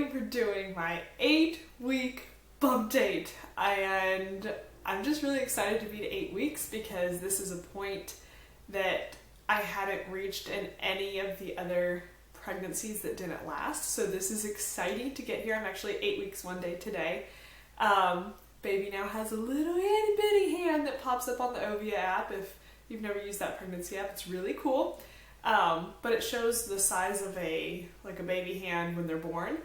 everybody for doing my 8-week bump date. And I'm just really excited to be to 8 weeks because this is a point that I hadn't reached in any of the other pregnancies that didn't last. So this is exciting to get here. I'm actually 8 weeks one day today. Baby now has a little itty bitty hand that pops up on the Ovia app. If you've never used that pregnancy app, it's really cool. But it shows the size of a baby hand when they're born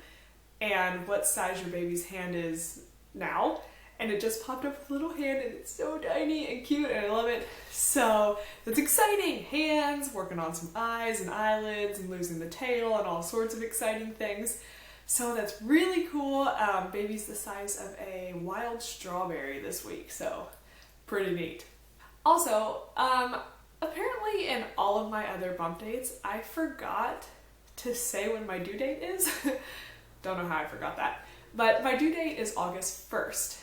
and what size your baby's hand is now. And it just popped up with a little hand and it's so tiny and cute and I love it. So that's exciting. Hands, working on some eyes and eyelids and losing the tail and all sorts of exciting things. So that's really cool. Baby's the size of a wild strawberry this week, so pretty neat. Also, apparently in all of my other bump dates, I forgot to say when my due date is. Don't know how I forgot that. But my due date is August 1st.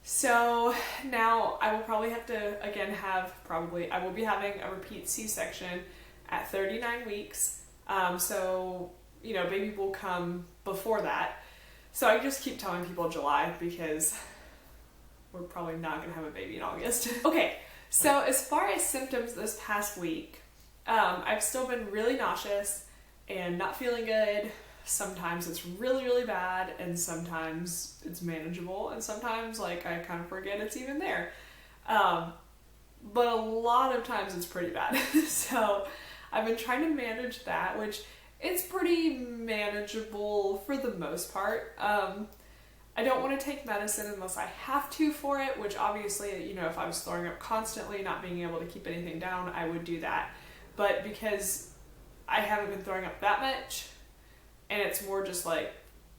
So now I will probably have to, again, I will be having a repeat C-section at 39 weeks. So, you know, baby will come before that. So I just keep telling people July because we're probably not going to have a baby in August. Okay, so as far as symptoms this past week, I've still been really nauseous and not feeling good. Sometimes it's really, really bad and sometimes it's manageable and sometimes I kind of forget it's even there. But a lot of times it's pretty bad. So I've been trying to manage that, which it's pretty manageable for the most part. I don't want to take medicine unless I have to for it, which obviously, you know, if I was throwing up constantly, not being able to keep anything down, I would do that. But because I haven't been throwing up that much, and it's more just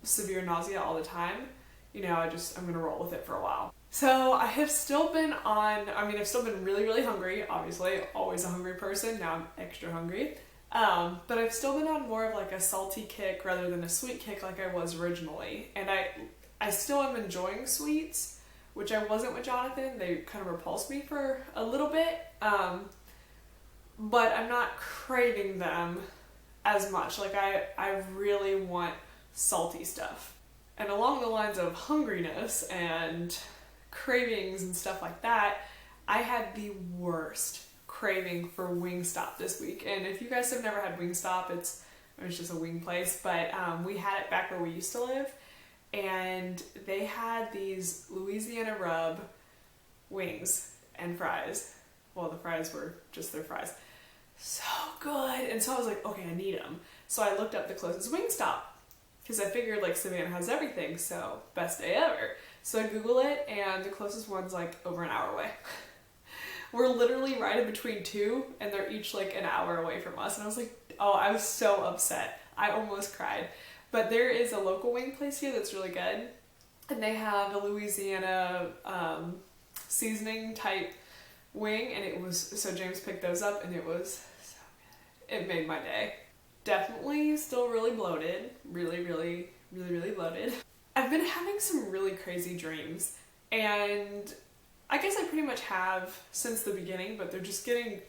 severe nausea all the time, you know, I'm gonna roll with it for a while. So I have still been I've still been really, really hungry, obviously, always a hungry person, now I'm extra hungry. But I've still been on more of a salty kick rather than a sweet kick like I was originally. And I still am enjoying sweets, which I wasn't with Jonathan. They kind of repulsed me for a little bit. But I'm not craving them as much. I really want salty stuff. And along the lines of hungriness and cravings and stuff like that, I had the worst craving for Wingstop this week. And if you guys have never had Wingstop, it's just a wing place, but we had it back where we used to live, and they had these Louisiana rub wings and fries. Well, the fries were just their fries. So good. And so I was like, okay, I need them. So I looked up the closest Wingstop because I figured Savannah has everything, so best day ever. So I Google it and the closest one's over an hour away. We're literally right in between two and they're each an hour away from us. And I was I was so upset. I almost cried. But there is a local wing place here that's really good. And they have a Louisiana seasoning type wing, and so James picked those up and it was so good. It made my day. Definitely still really bloated. Really, really, really, really bloated. I've been having some really crazy dreams, and I guess I pretty much have since the beginning, but they're just getting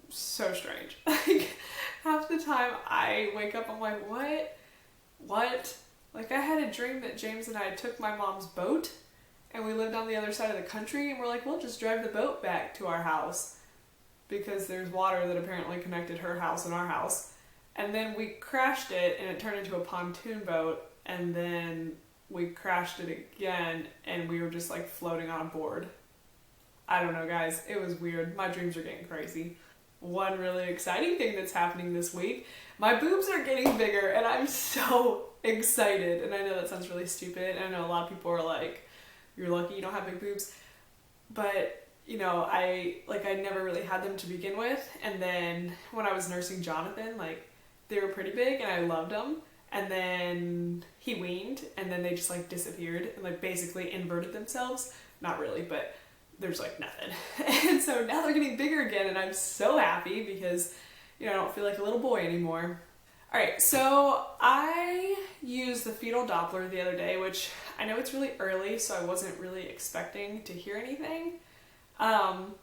so strange. Half the time I wake up, I'm like, what? I had a dream that James and I took my mom's boat and we lived on the other side of the country, and we're we'll just drive the boat back to our house because there's water that apparently connected her house and our house. And then we crashed it and it turned into a pontoon boat, and then we crashed it again and we were just floating on a board. I don't know, guys. It was weird. My dreams are getting crazy. One really exciting thing that's happening this week, my boobs are getting bigger and I'm so excited. And I know that sounds really stupid. And I know a lot of people are you're lucky you don't have big boobs. But, you know, I never really had them to begin with. And then when I was nursing Jonathan, they were pretty big and I loved them. And then he weaned and then they just disappeared and basically inverted themselves. Not really, but there's nothing. And so now they're getting bigger again and I'm so happy because, you know, I don't feel like a little boy anymore. Alright, so I used the fetal doppler the other day, which I know it's really early, so I wasn't really expecting to hear anything. But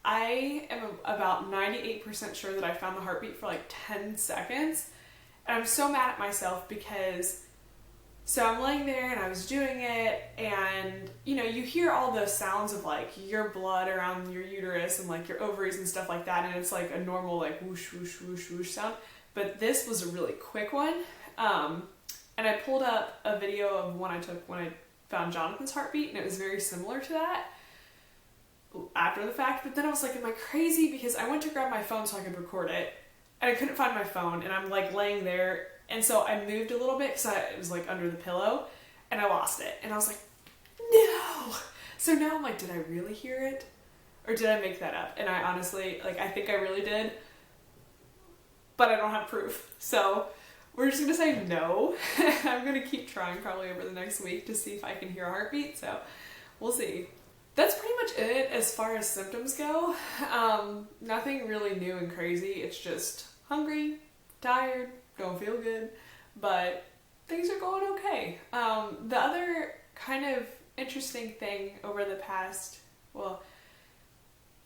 I am about 98% sure that I found the heartbeat for like 10 seconds. And I'm so mad at myself because, so I'm laying there and I was doing it, and you know, you hear all those sounds of like your blood around your uterus and like your ovaries and stuff like that, and it's like a normal like whoosh, whoosh, whoosh, whoosh sound. But this was a really quick one. And I pulled up a video of one I took when I found Jonathan's heartbeat, and it was very similar to that after the fact. But then I was like, am I crazy? Because I went to grab my phone so I could record it, and I couldn't find my phone, and I'm like laying there, and so I moved a little bit because it was like under the pillow, and I lost it, and I was like, no. So now I'm like, did I really hear it, or did I make that up? And I honestly, like, I think I really did, but I don't have proof. So we're just gonna say no. I'm gonna keep trying probably over the next week to see if I can hear a heartbeat. So we'll see. That's pretty much it as far as symptoms go. Nothing really new and crazy. It's just hungry, tired, don't feel good, but things are going okay. The other kind of interesting thing over the past, well,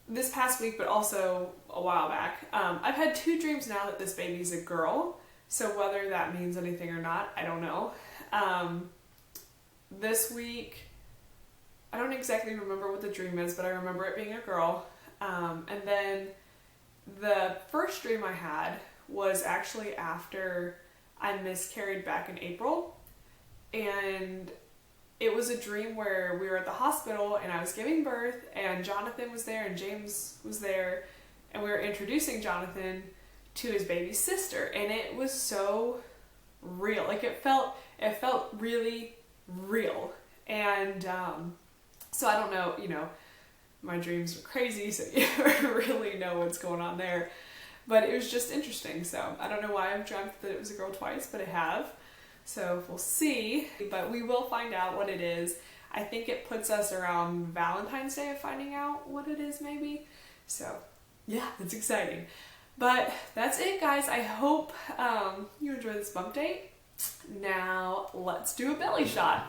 this past week, but also a while back, I've had 2 dreams now that this baby's a girl. So whether that means anything or not, I don't know. This week, I don't exactly remember what the dream is, but I remember it being a girl. And then the first dream I had was actually after I miscarried back in April. And it was a dream where we were at the hospital and I was giving birth, and Jonathan was there and James was there, and we were introducing Jonathan to his baby sister, and it was so real. Like it felt really real. And so I don't know, you know, my dreams are crazy, so you never really know what's going on there. But it was just interesting. So I don't know why I've dreamt that it was a girl twice, but I have. So we'll see. But we will find out what it is. I think it puts us around Valentine's Day of finding out what it is, maybe. So yeah, it's exciting. But that's it, guys. I hope you enjoy this bump date. Now let's do a belly shot.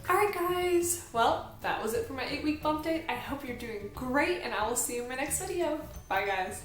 Alright guys, well, that was it for my 8-week bump date. I hope you're doing great, and I will see you in my next video. Bye guys.